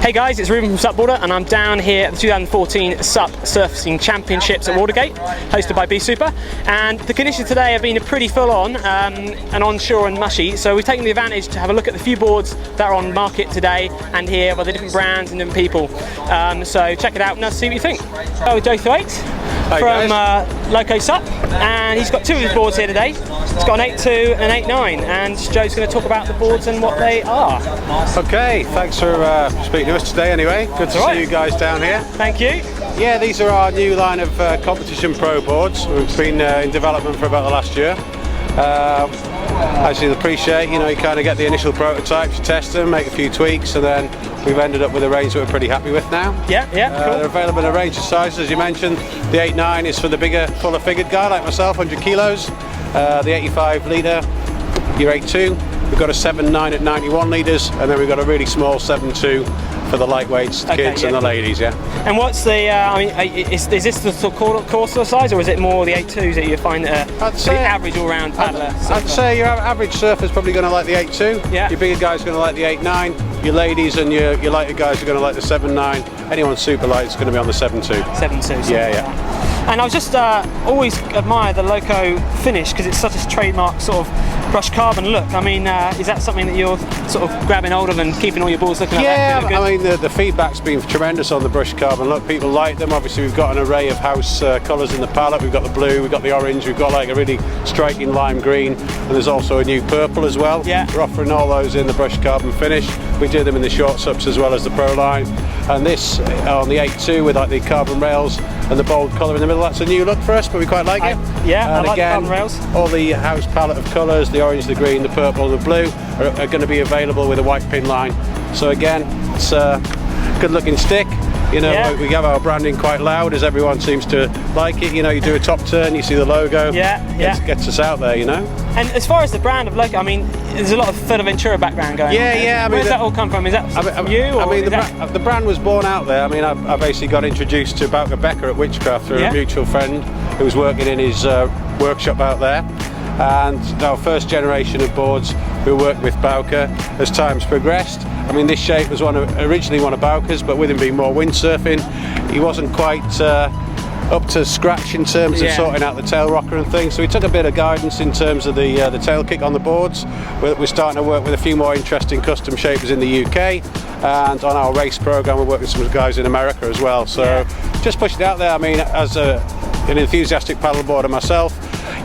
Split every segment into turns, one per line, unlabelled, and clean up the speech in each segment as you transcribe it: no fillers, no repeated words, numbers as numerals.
Hey guys, it's Ruben from SUPboarder and I'm down here at the 2014 SUP Surfing Championships at Watergate, hosted by SUPer. And the conditions today have been pretty full on and onshore and mushy, so we've taken the advantage to have a look at the few boards that are on market today and here by the different brands and different people. So check it out and see what you think. Oh, Joe Thwaites from Loco SUP, and he's got two of his boards here today. He's got an 8.2 and an 8.9, and Joe's going to talk about the boards and what they are.
Okay, thanks for speaking to us today anyway. Good to see you guys down here.
Thank you.
Yeah, these are our new line of competition pro boards. We've been in development for about the last year. As you'll appreciate, you kind of get the initial prototypes, you test them, make a few tweaks, and then we've ended up with a range that we're pretty happy with now.
Yeah, cool.
They're available in a range of sizes, as you mentioned. The 8.9 is for the bigger, fuller figured guy like myself, 100 kilos. The 85 litre, your 8.2. We've got a 7.9 at 91 litres, and then we've got a really small 7.2 for the lightweights, the kids and the ladies,
And what's the, is this the sort of coarser size, or is it more the 8.2s that you find the average all-round paddler?
I'd say your average surfer's probably going to like the 8.2.
Yeah.
Your bigger guy's going to like the 8.9. Your ladies and your lighter guys are going to like the 7.9. Anyone super light is going to be on the 7.2.
7.2.
Yeah.
And I've just always admired the Loco finish because it's such a trademark sort of brushed carbon look. I mean, is that something that you're sort of grabbing hold of and keeping all your boards looking like that?
Yeah, I mean, the feedback's been tremendous on the brushed carbon look. People like them. Obviously, we've got an array of house colours in the palette. We've got the blue, we've got the orange, we've got like a really striking lime green, and there's also a new purple as well.
Yeah.
We're offering all those in the brushed carbon finish. We do them in the short SUPs as well as the pro line. And this on the 8.2 with like the carbon rails and the bold colour in the middle, that's a new look for us, but we quite like it.
I like
again,
the carbon rails.
All the house palette of colours, the orange, the green, the purple and the blue are going to be available with a white pin line. So again, it's a good looking stick. We have our branding quite loud, as everyone seems to like it. You do a top turn, you see the logo. Gets us out there,
And as far as the brand of Loco, I mean, there's a lot of Fuerteventura background going on.
I mean,
where does that all come from? Is that from you? Or
the brand was born out there. I mean, I basically got introduced to Bauke Becker at Witchcraft through a mutual friend who was working in his workshop out there. And our first generation of boards, we worked with Bauke as time's progressed. I mean, this shape was originally one of Bauke's, but with him being more windsurfing, he wasn't quite up to scratch in terms of sorting out the tail rocker and things. So we took a bit of guidance in terms of the tail kick on the boards. We're starting to work with a few more interesting custom shapers in the UK, and on our race program we're working with some guys in America as well. So just pushing it out there. I mean, as an enthusiastic paddleboarder myself,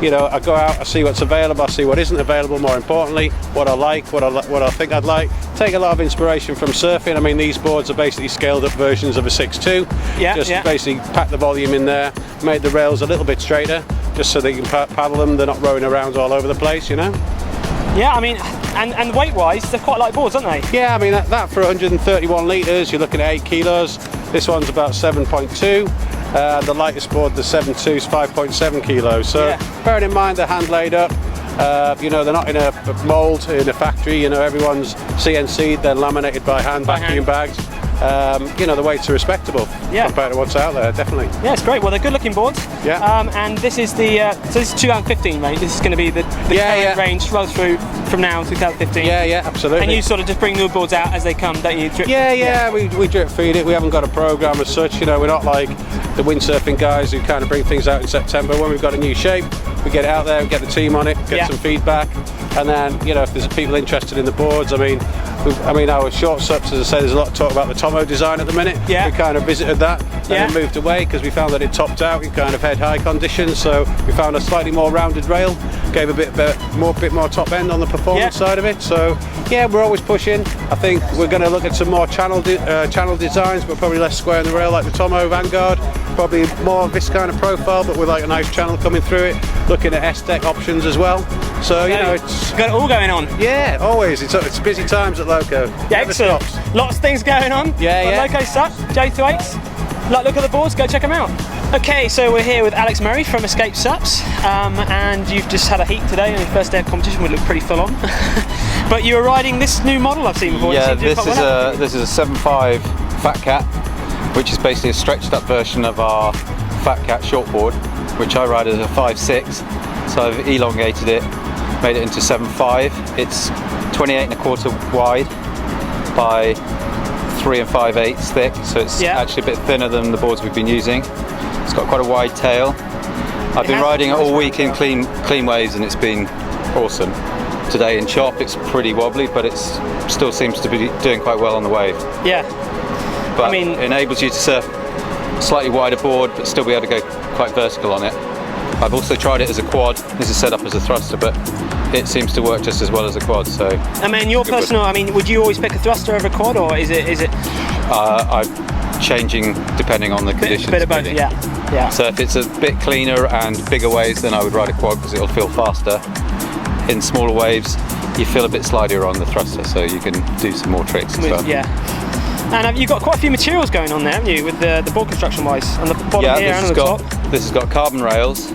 I go out, I see what's available, I see what isn't available, more importantly, what I like, what I think I'd like. Take a lot of inspiration from surfing. I mean, these boards are basically scaled up versions of a 6.2. Basically pack the volume in there, made the rails a little bit straighter, just so they can paddle them, they're not rolling around all over the place,
Yeah, I mean, and weight-wise, they're quite light boards, aren't they? Yeah,
I mean, that for 131 litres, you're looking at 8 kilos. This one's about 7.2. The lightest board, the 7.2, is 5.7 kilos. So bearing in mind they're hand laid up, they're not in a mould in a factory. Everyone's CNC'd, they're laminated by hand, vacuum bags. The weights are respectable compared to what's out there, definitely. Yeah,
it's great. Well, they're good-looking boards. And this is the so this is 2015, right? This is going to be the current range roll through from now 2015.
Yeah, absolutely.
And you sort of just bring new boards out as they come, don't you?
We drip feed it. We haven't got a program as such. We're not like the windsurfing guys who kind of bring things out in September. When we've got a new shape, we get it out there, we get the team on it, get some feedback, and then if there's people interested in the boards, I mean our short SUPs, as I said, there's a lot of talk about the Tomo design at the minute. We kind of visited that and then moved away because we found that it topped out in kind of head-high conditions. So we found a slightly more rounded rail, gave a bit more top end on the performance side of it. So we're always pushing. I think we're going to look at some more channel designs, but probably less square in the rail like the Tomo Vanguard. Probably more of this kind of profile, but with like a nice channel coming through it. Looking at S-Deck options as well. So it's
got it all going on.
Yeah, always. It's busy times at Loco.
Yeah, excellent. Lots of things going on. Loco SUP, Joe Thwaites. Look at the boards. Go check them out. Okay, so we're here with Alex Murray from Escape SUPs, and you've just had a heat today on your first day of competition. We look pretty full on. But you were riding this new model I've seen before.
Yeah, this is a 7.5 Fat Cat, which is basically a stretched up version of our Fat Cat shortboard, which I ride as a 5.6. So I've elongated it, made it into 7.5. It's 28.25 wide by 3 5/8 thick, so it's actually a bit thinner than the boards we've been using. It's got quite a wide tail. I've been riding it all week in clean waves, and it's been awesome. Today in chop it's pretty wobbly, but it still seems to be doing quite well on the wave.
Yeah.
But
I mean,
it enables you to surf a slightly wider board, but still be able to go quite vertical on it. I've also tried it as a quad. This is set up as a thruster, but it seems to work just as well as a quad. So,
I mean, your personal. I mean, would you always pick a thruster over a quad, or is it?
I'm changing depending on the conditions.
Bit of both,
really.
yeah.
So if it's a bit cleaner and bigger waves, then I would ride a quad because it'll feel faster. In smaller waves, you feel a bit slidier on the thruster, so you can do some more tricks and stuff.
Yeah. And you've got quite a few materials going on there, haven't you, with the board construction wise, on the bottom here and on the top?
This has got carbon rails.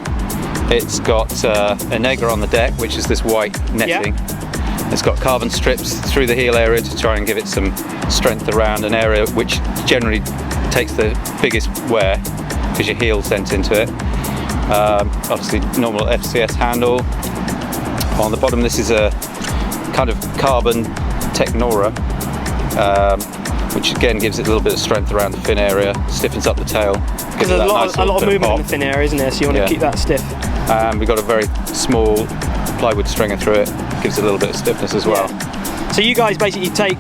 It's got a nega on the deck, which is this white netting. Yeah. It's got carbon strips through the heel area to try and give it some strength around an area which generally takes the biggest wear because your heel sent into it. Obviously normal FCS handle. On the bottom this is a kind of carbon Technora, which again gives it a little bit of strength around the fin area, stiffens up the tail.
Because there's a lot of movement in the fin area, isn't there? So you want to keep that stiff.
We've got a very small plywood stringer through it, gives it a little bit of stiffness as well.
Yeah. So you guys basically take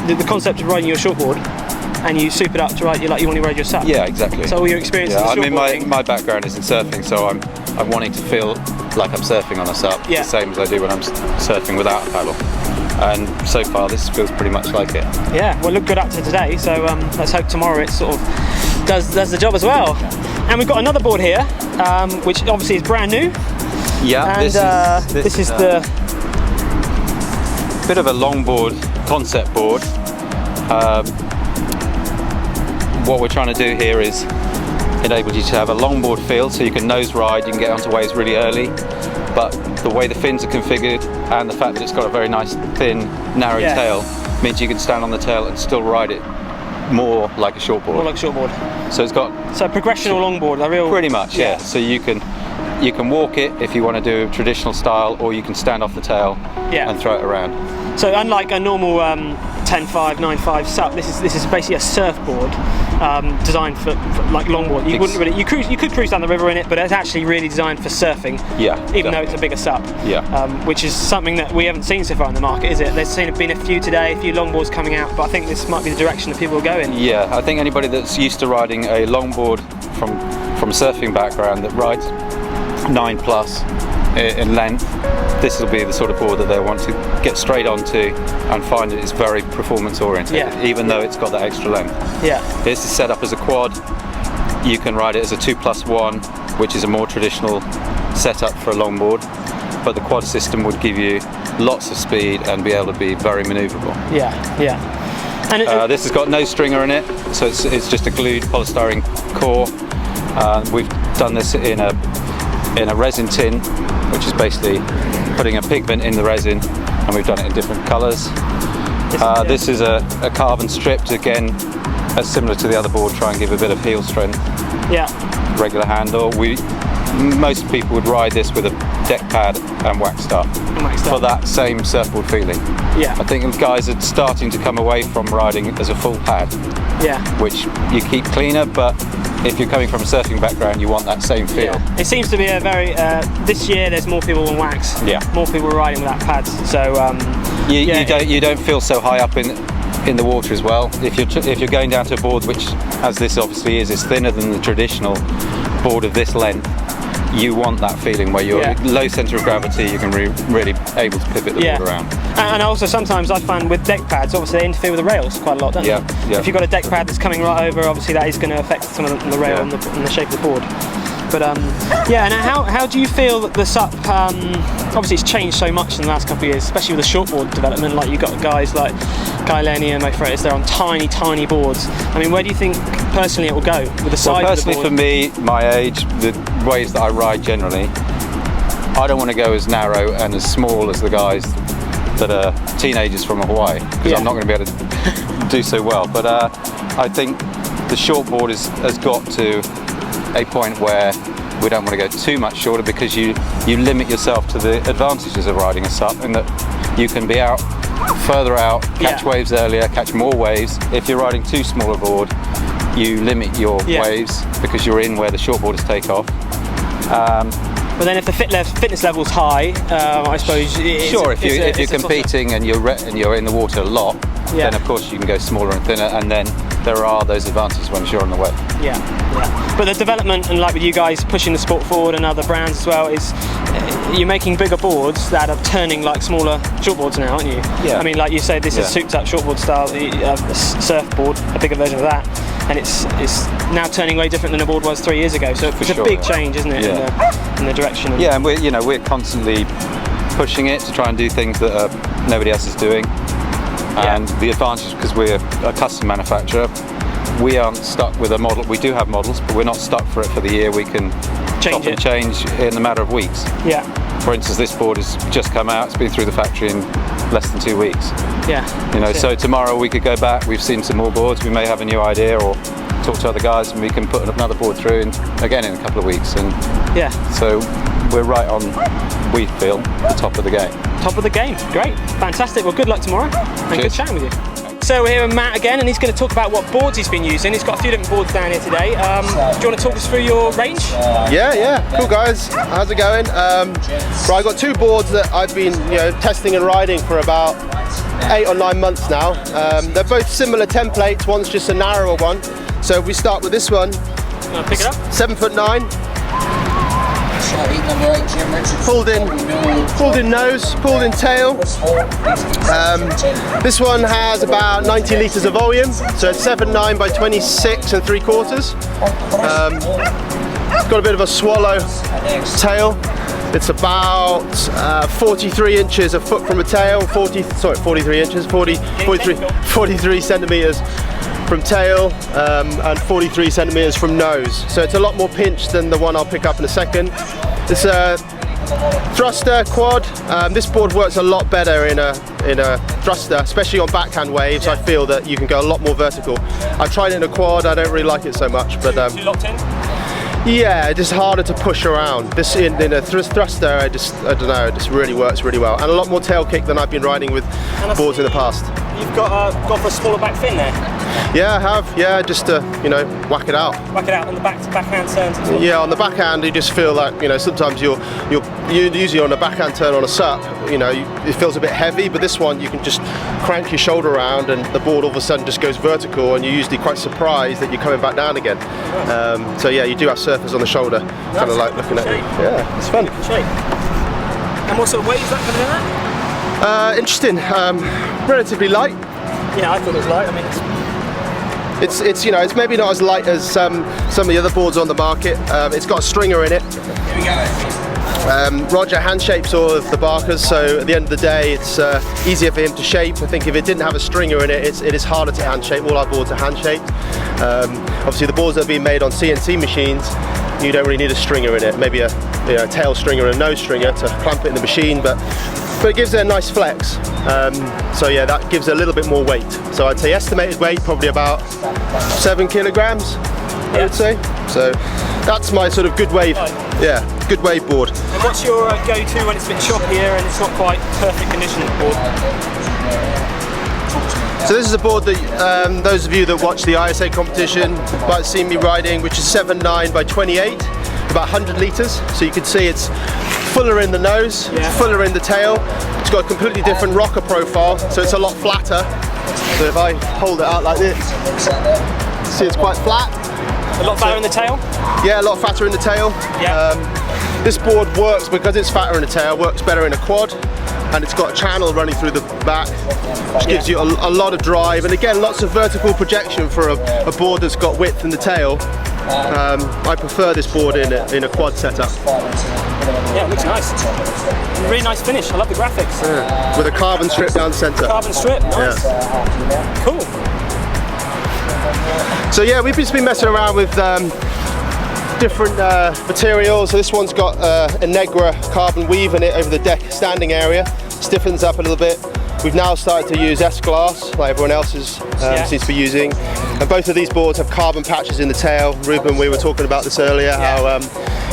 the concept of riding your shortboard and you soup it up to ride you want to ride your SUP.
Yeah, exactly.
So all your experience.
I mean, my background is in surfing, so I'm wanting to feel like I'm surfing on a SUP, the same as I do when I'm surfing without a paddle. And so far this feels pretty much like it. Yeah,
well, look good up to today, so let's hope tomorrow it sort of does the job as well. And we've got another board here, which obviously is brand new.
Yeah,
and this is the
bit of a longboard concept board. What we're trying to do here is enable you to have a longboard feel, so you can nose ride, you can get onto waves really early, but the way the fins are configured and the fact that it's got a very nice thin narrow tail means you can stand on the tail and still ride it more like a shortboard.
More like a shortboard.
So it's got
progressional longboard, a real
pretty much, yeah. So you can walk it if you want to do traditional style, or you can stand off the tail and throw it around.
So unlike a normal 10.5, 9.5 SUP, this is basically a surfboard designed for like longboard. You wouldn't really, you could cruise down the river in it, but it's actually really designed for surfing.
Yeah.
Even though it's a bigger SUP.
Yeah.
Which is something that we haven't seen so far in the market, is it? There's been a few today, a few longboards coming out, but I think this might be the direction that people are going.
Yeah, I think anybody that's used to riding a longboard from a surfing background that rides 9+ in length, this will be the sort of board that they want to get straight onto and find that it's very performance oriented, even though it's got that extra length.
Yeah.
This is set up as a quad. You can ride it as a 2+1, which is a more traditional setup for a longboard, but the quad system would give you lots of speed and be able to be very maneuverable.
Yeah, yeah. And
this has got no stringer in it, so it's just a glued polystyrene core. We've done this in a resin tin, which is basically putting a pigment in the resin, and we've done it in different colours. This is a carbon stripped, again, as similar to the other board, try and give a bit of heel strength. Yeah. Regular handle. Most people would ride this with a deck pad and waxed up for that same surfboard feeling. Yeah. I think guys are starting to come away from riding as a full pad. Yeah. Which you keep cleaner, but if you're coming from a surfing background, you want that same feel. Yeah.
It seems to be a very this year there's more people on wax. Yeah. More people are riding without pads. So
you don't feel so high up in the water as well. If you're going down to a board which, as this obviously is thinner than the traditional board of this length, you want that feeling where you're low centre of gravity, you can really able to pivot the board around.
And also sometimes I find with deck pads, obviously they interfere with the rails quite a lot, don't they? Yeah. If you've got a deck pad that's coming right over, obviously that is going to affect some of the rail and the shape of the board. But and how do you feel that the SUP, obviously it's changed so much in the last couple of years, especially with the shortboard development, like you've got guys like Guy Lenny and Mo Freitas, they're on tiny boards. I mean, where do you think personally it will go with the size of the board?
Personally for me, my age, the waves that I ride generally, I don't want to go as narrow and as small as the guys that are teenagers from Hawaii, because I'm not going to be able to do so well. But I think the shortboard has got to a point where we don't want to go too much shorter, because you limit yourself to the advantages of riding a SUP, in that you can be out further out, catch
Yeah.
waves earlier, catch more waves. If you're riding too small a board, you limit your waves because you're in where the shortboarders take off.
But then if the fitness level's high, I suppose.
If you're competing and you're in the water a lot, then of course you can go smaller and thinner, and then there are those advantages once you're on the wave.
Yeah. But the development, and like with you guys pushing the sport forward and other brands as well, is you're making bigger boards that are turning like smaller shortboards now, aren't you?
Yeah.
I mean, like you said, this is souped up shortboard style, a surfboard, a bigger version of that, and it's now turning way different than a board was 3 years ago. So it's a big change, isn't it, in the direction?
And we're constantly pushing it to try and do things that nobody else is doing. And the advantage, because we're a custom manufacturer, we aren't stuck with a model. We do have models, but we're not stuck for it for the year. We can chop and change in a matter of weeks.
Yeah.
For instance, this board has just come out. It's been through the factory in less than 2 weeks.
Yeah.
So tomorrow we could go back. We've seen some more boards. We may have a new idea, or talk to other guys, and we can put another board through in a couple of weeks. And so we're right on, we feel, the top of the game.
Top of the game, great, fantastic. Well, good luck tomorrow, and good chatting with you. So we're here with Matt again, and he's going to talk about what boards he's been using. He's got a few different boards down here today. Do you want to talk us through your range?
Yeah, cool guys. How's it going? Right, I've got 2 boards that I've been testing and riding for about 8 or 9 months now. They're both similar templates. One's just a narrower one. So if we start with this one,
Pick it up.
7'9". Pulled in nose, pulled in tail. This one has about 90 litres of volume, so it's 7'9" by 26 3/4. It's got a bit of a swallow tail. It's about 43 inches a foot from a tail, 43 centimetres from tail, and 43 centimetres from nose. So it's a lot more pinched than the one I'll pick up in a second. It's a thruster quad. This board works a lot better in a thruster, especially on backhand waves. I feel that you can go a lot more vertical. I tried it in a quad. I don't really like it so much, but
Too locked in?
yeah, it's just harder to push around. This in a thruster, I don't know, it just really works really well, and a lot more tail kick than I've been riding with boards in the past.
You've got for a smaller back fin there.
Yeah, I have. Yeah, just to whack it out.
Whack it out on the backhand turns as well.
Yeah, on the backhand, you just feel like sometimes you're usually on a backhand turn on a SUP. It feels a bit heavy, but this one you can just crank your shoulder around, and the board all of a sudden just goes vertical, and you're usually quite surprised that you're coming back down again. So yeah, you do have surfers on the shoulder, kind of like looking at you. Yeah, it's fun.
And what sort of weight is that coming in at?
Interesting. Relatively light.
Yeah, I thought it was light. I mean,
it's maybe not as light as some of the other boards on the market. It's got a stringer in it.
Here we go.
Roger hand shapes all of the barkers, so at the end of the day it's easier for him to shape. I think if it didn't have a stringer in it, it is harder to hand shape. All our boards are hand shaped. Obviously the boards that are being made on CNC machines, you don't really need a stringer in it. Maybe a tail stringer and a nose stringer to clamp it in the machine, but it gives it a nice flex. So yeah, that gives it a little bit more weight. So I'd say estimated weight probably about 7 kilograms, I would say. So that's my sort of good wave, good wave board.
And what's your go-to when it's a bit choppier and it's not quite perfect condition board?
So this is a board that those of you that watch the ISA competition might have seen me riding, which is 7'9" by 28, about 100 litres. So you can see it's fuller in the nose, fuller in the tail. It's got a completely different rocker profile, so it's a lot flatter. So if I hold it out like this, see it's quite flat.
A lot fatter in the tail?
Yeah, a lot fatter in the tail.
Yeah.
This board works, because it's fatter in the tail, works better in a quad, and it's got a channel running through the back, which gives you a lot of drive, and again lots of vertical projection for a board that's got width in the tail. I prefer this board in a quad setup.
Yeah, it looks nice. Really nice finish. I love the graphics.
Yeah. With a carbon strip down the centre.
Carbon strip, nice.
Yeah.
Cool.
So yeah, we've just been messing around with different materials. So this one's got a Negra carbon weave in it over the deck standing area. Stiffens up a little bit. We've now started to use S-glass, like everyone else seems to be using. And both of these boards have carbon patches in the tail. Ruben, we were talking about this earlier, how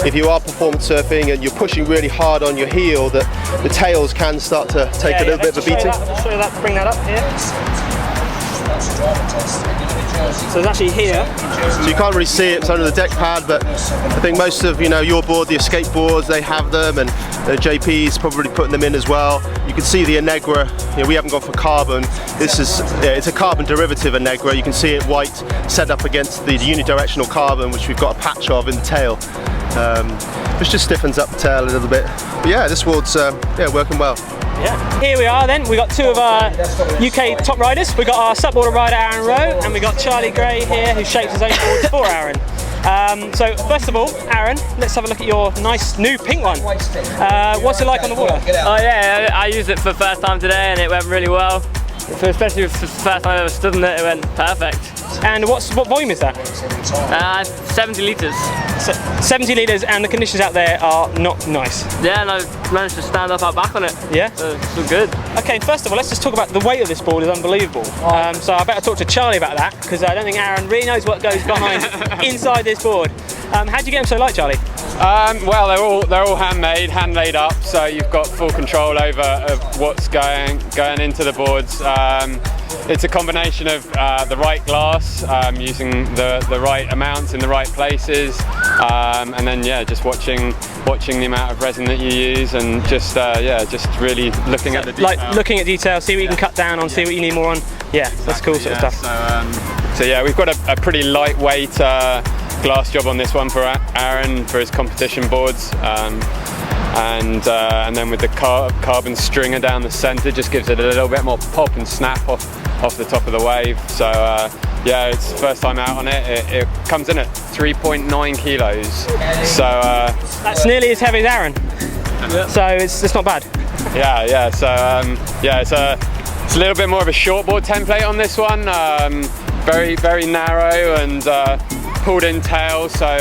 if you are performance surfing and you're pushing really hard on your heel, that the tails can start to take a little bit of a beating.
Let's show that, bring that up here. So it's actually here.
So you can't really see it, it's under the deck pad, but I think most of your board, the escape boards, they have them, and JP's probably putting them in as well. You can see the Enegra. We haven't gone for carbon. This is it's a carbon derivative Enegra. You can see it white set up against the unidirectional carbon, which we've got a patch of in the tail, which just stiffens up the tail a little bit. But yeah, this board's working well.
Yeah. Here we are then, we got two of our UK top riders. We got our SUPboarder rider Aaron Rowe, and we got Charlie Gray here, who shapes his own boards for Aaron. So first of all, Aaron, let's have a look at your nice new pink one. What's it like on the water?
Oh yeah, I used it for the first time today and it went really well. Especially for the first time I ever stood in it, it went perfect.
And what volume is that?
70 litres.
70 litres, and the conditions out there are not nice.
Yeah, and I managed to stand up our back on it.
Yeah?
So it's all good.
Okay, first of all, let's just talk about the weight of this board is unbelievable. So I better talk to Charlie about that, because I don't think Aaron really knows what goes behind inside this board. How do you get them so light, Charlie?
Well, they're all handmade, hand laid up, so you've got full control over what's going into the boards. It's a combination of the right glass, using the right amounts in the right places, and then just watching the amount of resin that you use, and just really looking at the detail.
Like looking at detail, see what you can cut down on, see what you need more on. Yeah, exactly, that's cool sort of stuff.
So yeah, we've got a pretty lightweight glass job on this one for Aaron for his competition boards, and then with the carbon stringer down the centre, just gives it a little bit more pop and snap off the top of the wave. So yeah, it's the first time out on it. It comes in at 3.9 kilos. So
that's nearly as heavy as Aaron. So it's not bad.
Yeah. So it's a little bit more of a shortboard template on this one. Very, very narrow and pulled in tail, so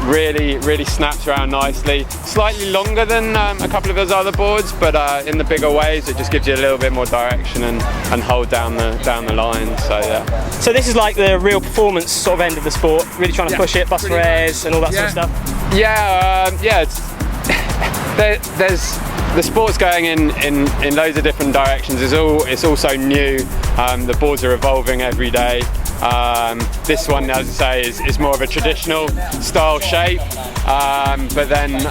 really snaps around nicely. Slightly longer than a couple of his other boards, but in the bigger waves it just gives you a little bit more direction and hold down the line. So yeah.
So this is like the real performance sort of end of the sport, really trying to push it, bust for airs and all that sort of stuff.
Yeah, there's the sport's going in loads of different directions. It's also new. The boards are evolving every day. This one, as I say, is more of a traditional style shape, but then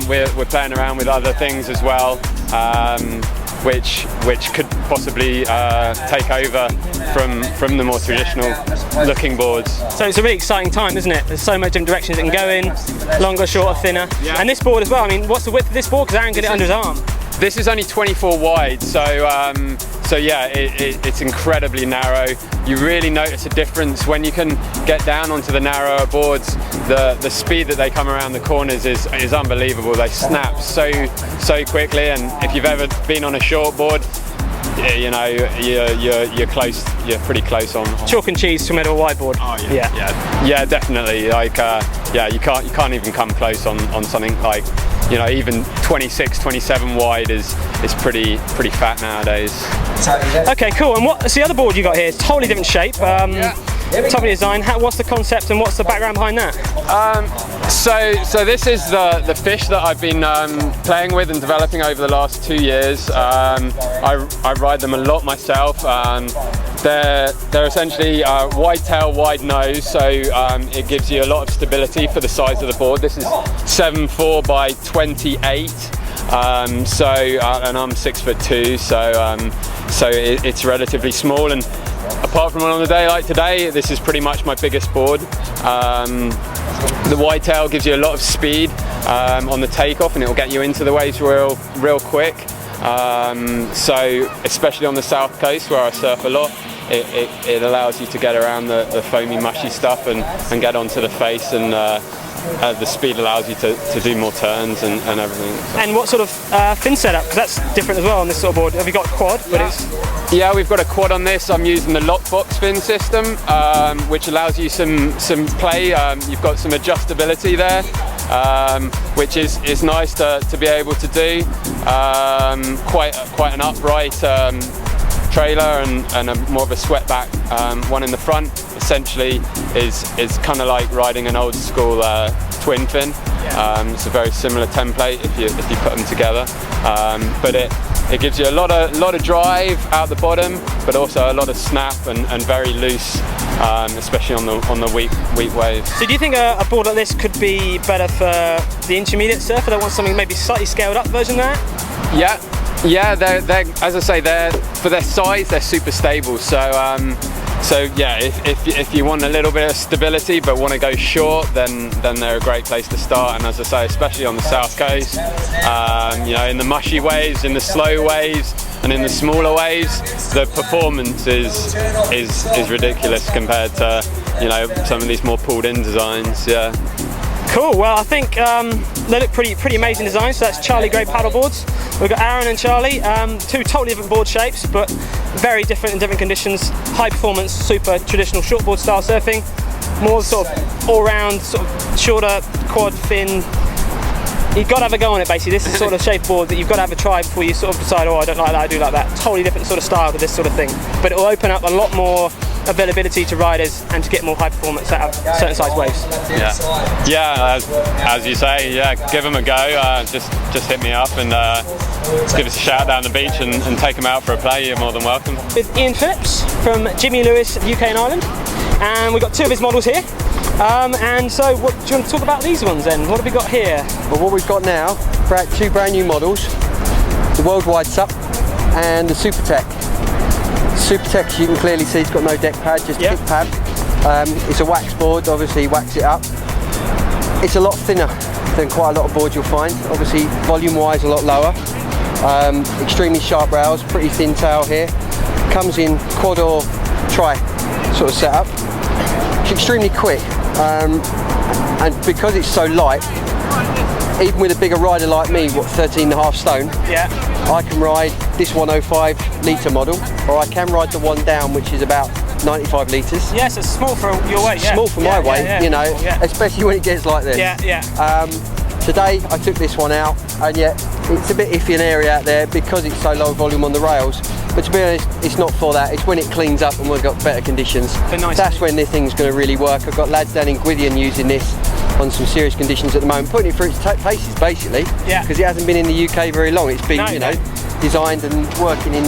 we're playing around with other things as well, which could possibly take over from the more traditional looking boards.
So it's a really exciting time, isn't it? There's so much different directions it can go in, longer, shorter, thinner. Yeah. And this board as well, I mean, what's the width of this board? Because Aaron got it under his arm.
This is only 24 wide, so yeah, it's incredibly narrow. You really notice a difference when you can get down onto the narrower boards. The speed that they come around the corners is unbelievable. They snap so quickly, and if you've ever been on a short board, you're close. You're pretty close on
chalk and cheese to a wide board.
Oh yeah, definitely. Like you can't even come close on something like, even 26, 27 wide is pretty fat nowadays.
Okay, cool. And what's the other board you got here? It's totally different shape. Totally design. What's the concept and what's the background behind that?
So this is the fish that I've been playing with and developing over the last 2 years. I ride them a lot myself. They're essentially wide tail, wide nose, so it gives you a lot of stability for the size of the board. This is 7.4 by 28, and I'm 6'2", so it's relatively small. And apart from on a day like today, this is pretty much my biggest board. The wide tail gives you a lot of speed on the takeoff, and it will get you into the waves real quick. So especially on the south coast where I surf a lot, it allows you to get around the foamy, mushy stuff and get onto the face, and the speed allows you to do more turns and everything.
And what sort of fin setup? Because that's different as well on this sort of board. Have you got a quad?
Yeah, we've got a quad on this. I'm using the lockbox fin system, which allows you some play. You've got some adjustability there, which is nice to be able to do. Quite an upright trailer and more of a sweatback one in the front. Essentially is kind of like riding an old school twin fin. It's a very similar template if you put them together, but it gives you a lot of drive out the bottom, but also a lot of snap and very loose, especially on the weak waves.
So do you think a board like this could be better for the intermediate surfer that wants something maybe slightly scaled up version of that? Yeah, they're as I say, for their size, they're super stable. So yeah, if you want a little bit of stability but want to go short, then they're a great place to start. And as I say, especially on the south coast, you know, in the mushy waves, in the slow waves, and in the smaller waves, the performance is ridiculous compared to, you know, some of these more pulled-in designs. Yeah. Cool. Well, I think they look pretty amazing designs. So that's Charlie Gray paddle boards. We've got Aaron and Charlie, two totally different board shapes, but very different in different conditions. High performance, super traditional shortboard style surfing. More sort of all-round, sort of shorter quad fin. You've got to have a go on it, basically. This is the sort of shape board that you've got to have a try before you sort of decide, oh, I don't like that, I do like that. Totally different sort of style to this sort of thing. But it will open up a lot more availability to riders and to get more high performance out of certain size waves.
Yeah, as you say, yeah, give them a go. Just hit me up and give us a shout down the beach and take them out for a play. You're more than welcome.
With Ian Phillips from Jimmy Lewis, UK and Ireland, and we've got two of his models here. And so, do you want to talk about these ones then? What have we got here?
Well, what we've got now, two brand new models, the Worldwide SUP and the SUPtech. SUPtech, as you can clearly see, it's got no deck pad, just kick pad. It's a wax board, obviously wax it up. It's a lot thinner than quite a lot of boards you'll find. Obviously, volume-wise, a lot lower. Extremely sharp rails, pretty thin tail here. Comes in quad or tri sort of setup. It's extremely quick, and because it's so light, even with a bigger rider like me, 13.5 stone, I can ride this 105 litre model, or I can ride the one down, which is about 95 litres.
Yes, it's small for your weight.
Small for my weight, you know, especially when it gets like this. Today I took this one out, and yet it's a bit iffy an area out there because it's so low volume on the rails. But to be honest, it's not for that. It's when it cleans up and we've got better conditions. That's when this thing's going to really work. I've got lads down in Gwydion using this on some serious conditions at the moment, putting it through its paces basically, because it hasn't been in the UK very long. It's been, you know, designed and working in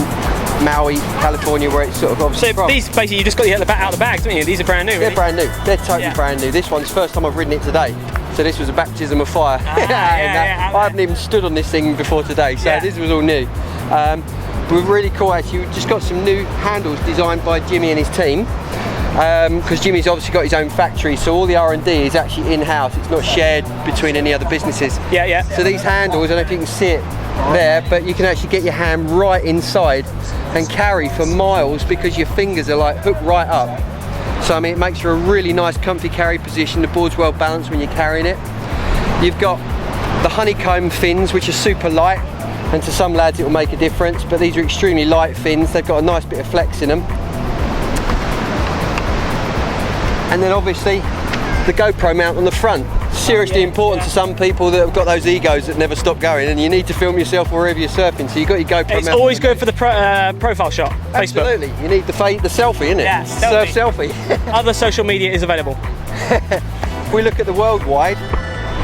Maui, California, where it's sort of obviously from.
These basically you just got to get out of the bags, haven't you? These are brand new.
They're brand new. They're totally brand new. This one's first time I've ridden it today. So this was a baptism of fire. I haven't even stood on this thing before today, so this was all new. We're really cool actually. We've just got some new handles designed by Jimmy and his team, because Jimmy's obviously got his own factory, so all the R&D is actually in-house. It's not shared between any other businesses. So these handles, I don't know if you can see it there, but you can actually get your hand right inside and carry for miles because your fingers are like hooked right up. So I mean, it makes for a really nice comfy carry position. The board's well balanced when you're carrying it. You've got the honeycomb fins, which are super light, and to some lads it will make a difference, but these are extremely light fins. They've got a nice bit of flex in them. And then obviously the GoPro mount on the front. Seriously important to some people that have got those egos that never stop going, and you need to film yourself wherever you're surfing, so you've got your GoPro mount.
It's always good for the profile shot.
Absolutely.
Facebook.
You need the selfie, innit?
Yeah,
Surf selfie.
Other social media is available.
If we look at the Worldwide,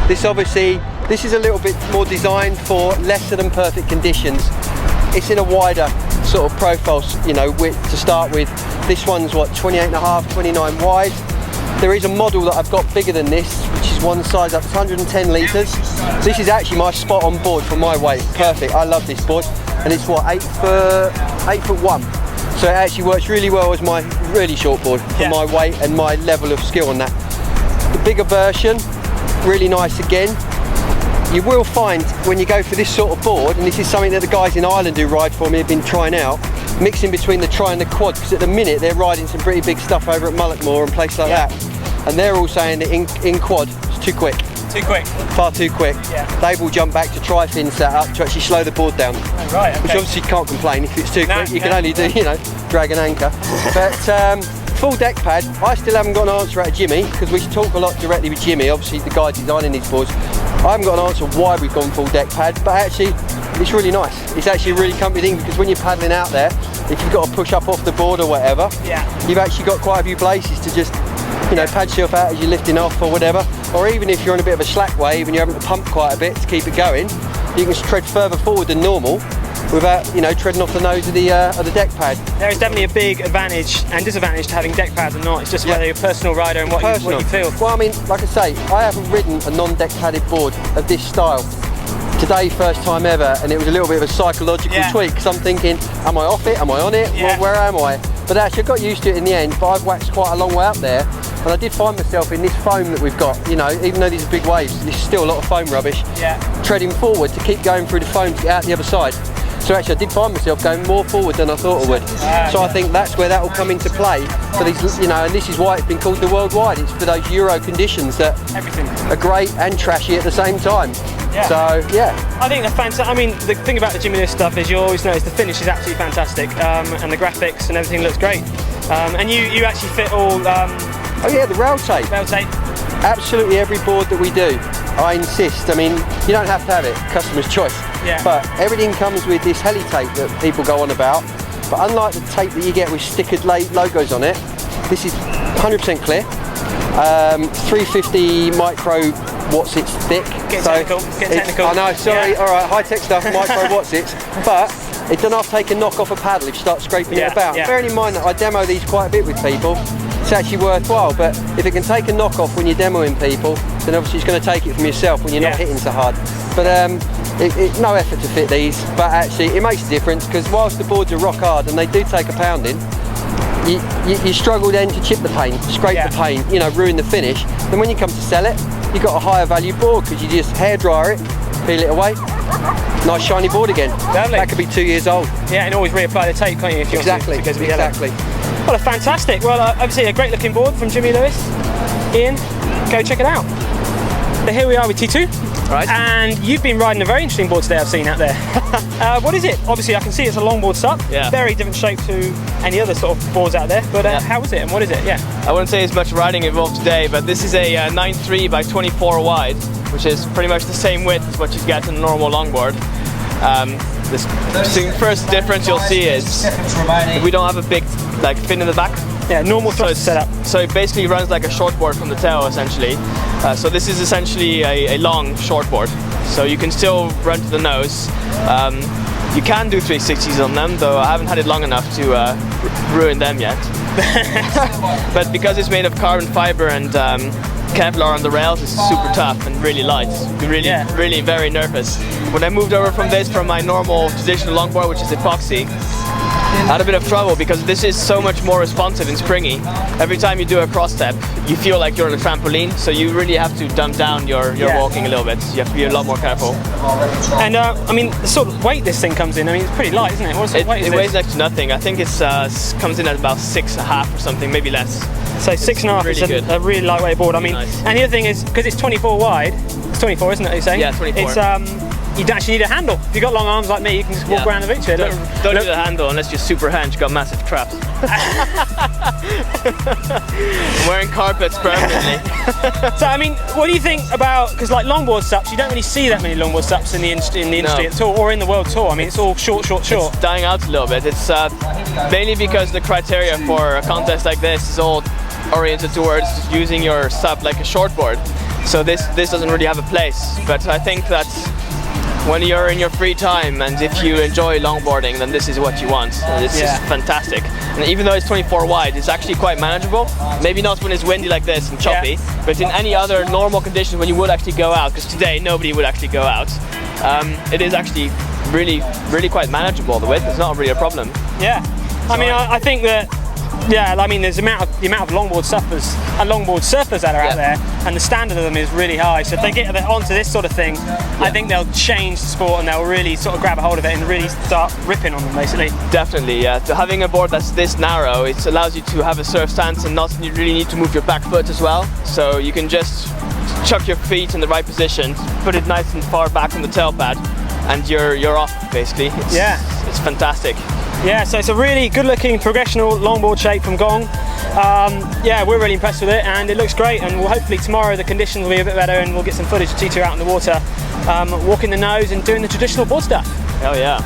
this is a little bit more designed for lesser than perfect conditions. It's in a wider sort of profile, you know, width to start with. This one's what, 28.5, 29 wide. There is a model that I've got bigger than this, which is one size up to 110 litres. This is actually my spot on board for my weight. Perfect. I love this board, and it's what, 8'1". So it actually works really well as my really short board for my weight and my level of skill on that. The bigger version, really nice again. You will find when you go for this sort of board, and this is something that the guys in Ireland who ride for me have been trying out, mixing between the tri and the quad, because at the minute they're riding some pretty big stuff over at Mullockmore and places like that, and they're all saying that in quad it's too quick.
Too quick.
Far too quick. They've all jumped back to tri fin setup to actually slow the board down. Which obviously you can't complain. If it's too quick, you can only do, you know, drag an anchor. But full deck pad, I still haven't got an answer out of Jimmy, because we talk a lot directly with Jimmy, obviously the guy designing these boards. I haven't got an answer why we've gone full deck pad, but actually it's really nice. It's actually a really comfy thing, because when you're paddling out there, if you've got to push up off the board or whatever, you've actually got quite a few places to just You know, pad yourself out as you're lifting off or whatever. Or even if you're on a bit of a slack wave and you're having to pump quite a bit to keep it going, you can tread further forward than normal without, you know, treading off the nose of the deck pad.
There is definitely a big advantage and disadvantage to having deck pads and not. It's just whether you're a personal rider and what you feel.
Well, I mean, like I say, I haven't ridden a non-deck padded board of this style. Today, first time ever, and it was a little bit of a psychological tweak, because I'm thinking, am I off it, am I on it, where am I? But actually I got used to it in the end, but I've waxed quite a long way up there, and I did find myself in this foam that we've got, you know, even though these are big waves, there's still a lot of foam rubbish, treading forward to keep going through the foam to get out the other side. So actually I did find myself going more forward than I thought I would. So I think that's where that will come into play for these, you know, and this is why it's been called the worldwide. It's for those Euro conditions that are great and trashy at the same time. So yeah,
I think they're fantastic. I mean, the thing about the Jimmy Lewis stuff is you always notice the finish is absolutely fantastic, and the graphics and everything looks great. And you actually fit all.
Oh yeah, the rail tape.
Rail tape.
Absolutely every board that we do, I insist. I mean, you don't have to have it, customer's choice. But everything comes with this heli tape that people go on about. But unlike the tape that you get with stickered logos on it, this is 100% clear. 350 micro watts it's thick.
Get technical.
I know, sorry, alright, high tech stuff, micro watts it's, but it doesn't have to take a knock off a paddle if you start scraping it about. Bearing in mind that I demo these quite a bit with people, it's actually worthwhile, but if it can take a knock off when you're demoing people, then obviously it's going to take it from yourself when you're not hitting so hard. But no effort to fit these, but actually it makes a difference, because whilst the boards are rock hard and they do take a pounding, you struggle then to chip the paint, scrape the paint, you know, ruin the finish. Then when you come to sell it, you've got a higher value board because you just hairdryer it, peel it away, nice shiny board again.
Lovely.
That could be 2 years old.
Yeah, and always reapply the tape, can't you? If you want to,
exactly.
Well, fantastic. Well, obviously a great looking board from Jimmy Lewis. Ian, go check it out. So here we are with T2.
Right.
And you've been riding a very interesting board today I've seen out there. What is it? Obviously I can see it's a longboard SUP. Very different shape to any other sort of boards out there, but how is it and what is it?
I wouldn't say there's much riding involved today, but this is a 9.3 by 24 wide, which is pretty much the same width as what you get in a normal longboard. The first difference you'll see is we don't have a big fin in the back.
Yeah, normal thrust setup.
So it basically runs like a shortboard from the tail, essentially. So this is essentially a long shortboard. So you can still run to the nose. You can do 360s on them, though I haven't had it long enough to ruin them yet. But because it's made of carbon fiber and Kevlar on the rails, it's super tough and really light. Really very nervous. When I moved over from my normal traditional longboard, which is epoxy, I had a bit of trouble because this is so much more responsive and springy. Every time you do a cross step, you feel like you're on a trampoline, so you really have to dump down your walking a little bit. You have to be a lot more careful.
And I mean, the sort of weight this thing comes in, I mean, it's pretty light, isn't it? What sort of weight is
it weighs next to nothing. I think it's comes in at about 6.5 or something, maybe less.
So 6.5
really
is a really lightweight board. I mean, and the other thing is, because it's 24 wide, it's 24, isn't it, you're saying?
Yeah, 24.
It's, you don't actually need a handle. If you've got long arms like me, you can just walk around the beach with it.
Don't need a handle unless you're super hench, you've got massive traps. I'm wearing carpets permanently.
So I mean, what do you think about, because like longboard SUPs, you don't really see that many longboard SUPs in the industry at all, or in the world tour. I mean, it's all short.
It's dying out a little bit. It's mainly because the criteria for a contest like this is all oriented towards using your SUP like a shortboard. So this doesn't really have a place. But I think that when you're in your free time and if you enjoy longboarding, then this is what you want. It's just fantastic. And even though it's 24 wide, it's actually quite manageable. Maybe not when it's windy like this and choppy, but in any other normal conditions when you would actually go out, because today nobody would actually go out, it is actually really quite manageable. The width is not really a problem.
Yeah, I mean, I think that. Yeah, I mean, there's the amount of longboard surfers and longboard surfers that are out there, and the standard of them is really high. So if they get onto this sort of thing, I think they'll change the sport and they'll really sort of grab a hold of it and really start ripping on them, basically.
Definitely, yeah. So having a board that's this narrow, it allows you to have a surf stance and not you really need to move your back foot as well. So you can just chuck your feet in the right position, put it nice and far back on the tail pad, and you're off, basically. It's fantastic.
Yeah, so it's a really good-looking progressional longboard shape from Gong. Yeah, we're really impressed with it, and it looks great. And we'll hopefully tomorrow the conditions will be a bit better, and we'll get some footage of T2 out in the water, walking the nose and doing the traditional board stuff.
Hell yeah.